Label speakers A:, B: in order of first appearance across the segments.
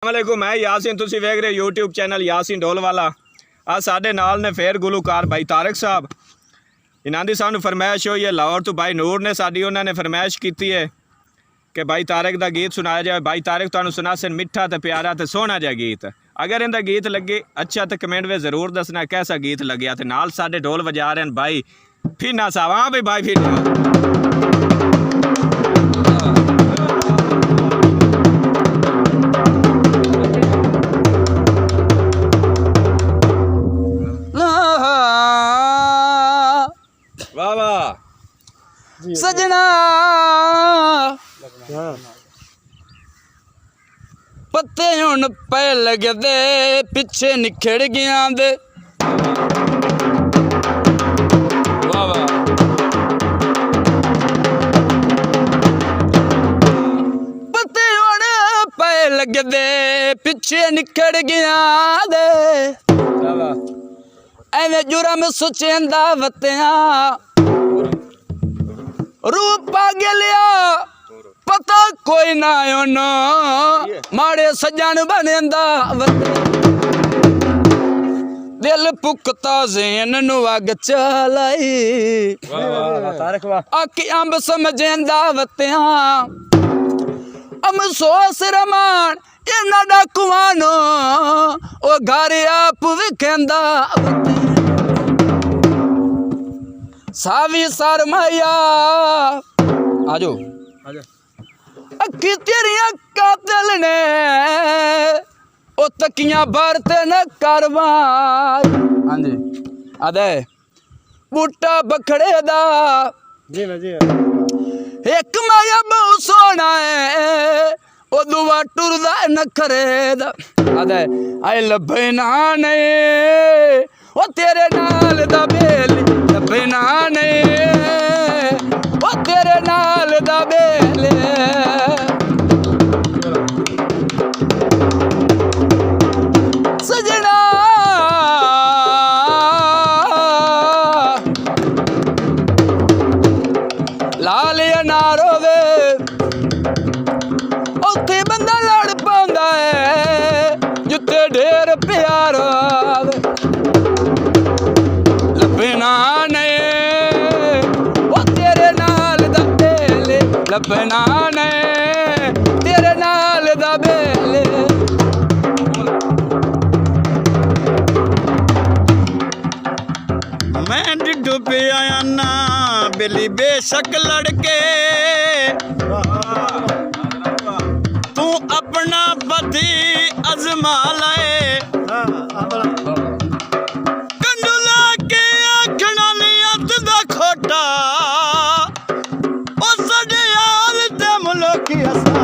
A: अस्सलामुअलैकुम, मैं यासीन, तुसी वेख रहे यूट्यूब चैनल यासीन ढोलवाला। आज साढ़े नाल ने फिर गुलूकार भाई तारक साहब। इन्हां दी सानू फरमाइश हुई है लाहौर तो भाई नूर ने साड़ी उन्होंने फरमाइश की है कि भाई तारक दा गीत सुनाया जाए। भाई तारक तुहानू सुनासन मिठा तो प्यारा तो सोहना जा गीत। अगर इनका गीत लगे अच्छा तो कमेंट में ज़रूर दसना कैसा गीत लग्या। तो नाल साढ़े ढोल बजा रहे हैं भाई फिना साहब। हाँ भाई भाई फिना
B: सजना पत्ते हुण पै लगदे पिछे निखड़ गया दे। वाह वाह पत्ते हुण पै लगदे पिछे निखड़ गया दे। एवें जुरम सुचेंदा वत्तिया रूपा गलिया पता कोई ना ओनो माड़े सजन बनेंदा दिल पुकता ज़ेन नु अग चलाई। आखी अंब समझेंदा वत्तिया अमसोस रमान इन्ना डाकुआनो ओ घर आप विखेंदा सावी सरमाया आजो अखी तेरिया कातिल ने ओ तकियां बरते न करवाई। हाँ जी आदे बूटा बखड़े दा जी ना जी एक माया बहुत सोना है ओ दुआ टुरदा नखरे दा। आदे आई लभना नहीं ओ तेरे नाल दा बेली लभना नहीं ओ तेरे नाल दा बेले। सजना लाल अनारो वे उत्थे बंदा लड़ पाउंदा है जिथे ढेर प्यार आवे। लभना नहीं ओ तेरे नाल दा बेले लभना नहीं तेरे नाल दा बेले।
C: मैं डिड्डू पे आया ना बेली बेशक लड़के तू अपना बदी अजमा लाए। कंडू ला के आखना नियत दा खोटा ओ सजे यार ते मुलोकी असा।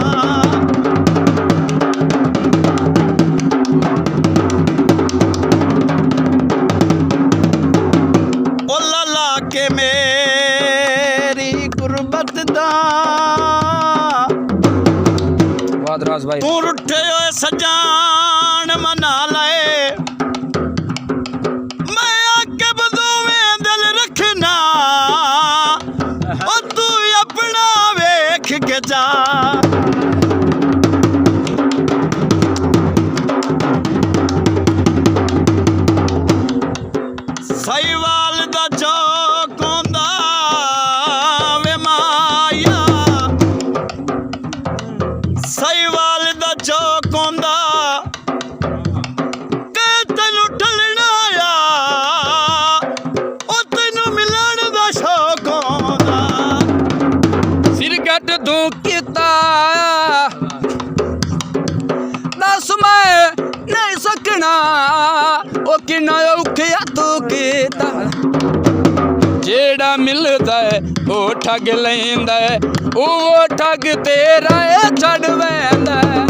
C: के मेरी गुरबत दा
B: भाई
C: तू रुठे होए सजान मना लाए। मैं आके बदोवें दिल रखना ओ तू अपना वेख के जा। साहिवाल दा चौक होंदा वे माया साहिवाल दा चौक होंदा ते तैनू ढलना आ ओ तैनू मिलन दा शौक होंदा।
B: सिर गट दूं कीता दस मैं नहीं सकना ओ किन्ना औखिया तू कीता। जेड़ा मिलदा है ओ ठग लैंदा है ओ ठग तेरा है छड़ वैंदा है।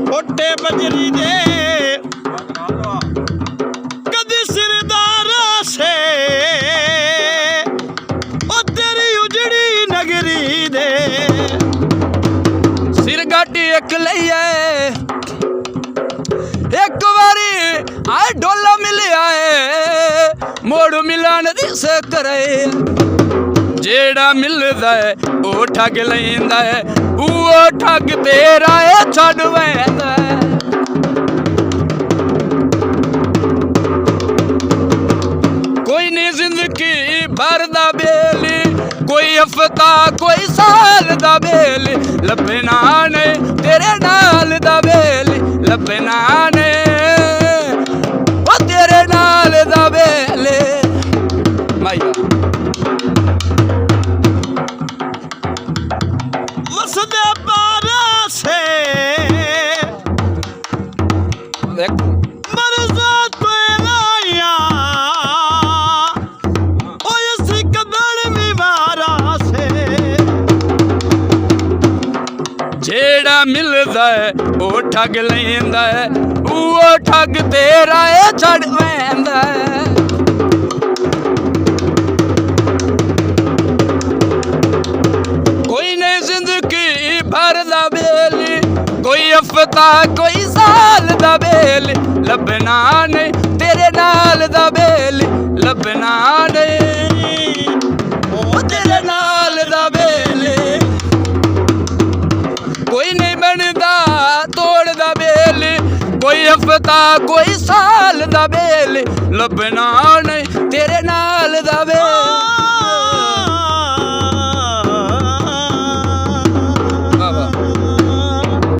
C: छोटे बजरी दे कदी सिरदार से ओ तेरी उजड़ी नगरी दे।
B: सिर गाटी एक लइए एक बारी आए ढोला मिलिया है मोड़ मिलान दिस करे ਜਿਹੜਾ ਮਿਲਦਾ ਹੈ ਉਹ ਠੱਗ ਲੈਂਦਾ ਹੈ, ਉਹ ਠੱਗ ਤੇਰਾ ਏ ਛੱਡ ਵੈਂਦਾ ਹੈ। ਕੋਈ ਨਹੀਂ ਜ਼ਿੰਦਗੀ ਭਰ ਦਾ ਬੇਲੀ, ਕੋਈ ਹਫ਼ਤਾ ਕੋਈ ਸਾਲ ਦਾ ਬੇਲੀ, ਲੱਭਣਾ ਨੇ ਤੇਰੇ ਨਾਲ ਦਾ ਬੇਲੀ, ਲੱਭਣਾ ਨੇ ਉਹ ਤੇਰੇ ਨਾਲ ਦਾ ਬੇਲੀ। ਮਾਈਆ
C: ਵਸਦੇ ਬਾਰਾਸੇ
B: ਦੇਖੋ
C: ਮਰਜ਼ਾ ਤੇਰਾਇਆ ਓਏ ਸੀ ਕਦੜ ਵੀ ਵਾਰਾਸੇ।
B: ਜਿਹੜਾ ਮਿਲਦਾ ਹੈ ਉਹ ਠੱਗ ਲੈਂਦਾ ਹੈ, ਉਹ ਠੱਗ ਤੇਰਾ ਏ ਛੱਡ ਵੈਂਦਾ ਹੈ। ਕੋਈ ਨਹੀਂ ਜ਼ਿੰਦਗੀ ਭਰ ਦਾ ਬੇਲੀ, ਕੋਈ ਹਫ਼ਤਾ ਕੋਈ ਸਾਲ ਦਾ ਬੇਲੀ, ਲੱਭਣਾ ਨਹੀਂ ਤੇਰੇ ਨਾਲ ਦਾ ਬੇਲੀ, ਲੱਭਣਾ ਨਹੀਂ ਉਹ ਤੇਰੇ ਨਾਲ ਦਾ ਬੇਲੀ। ਕੋਈ ਨਹੀਂ ਬਣਦਾ ਤੋੜਦਾ ਬੇਲੀ, ਕੋਈ ਹਫ਼ਤਾ ਕੋਈ ਸਾਲ ਦਾ ਬੇਲੀ, ਲੱਭਣਾ ਨਹੀਂ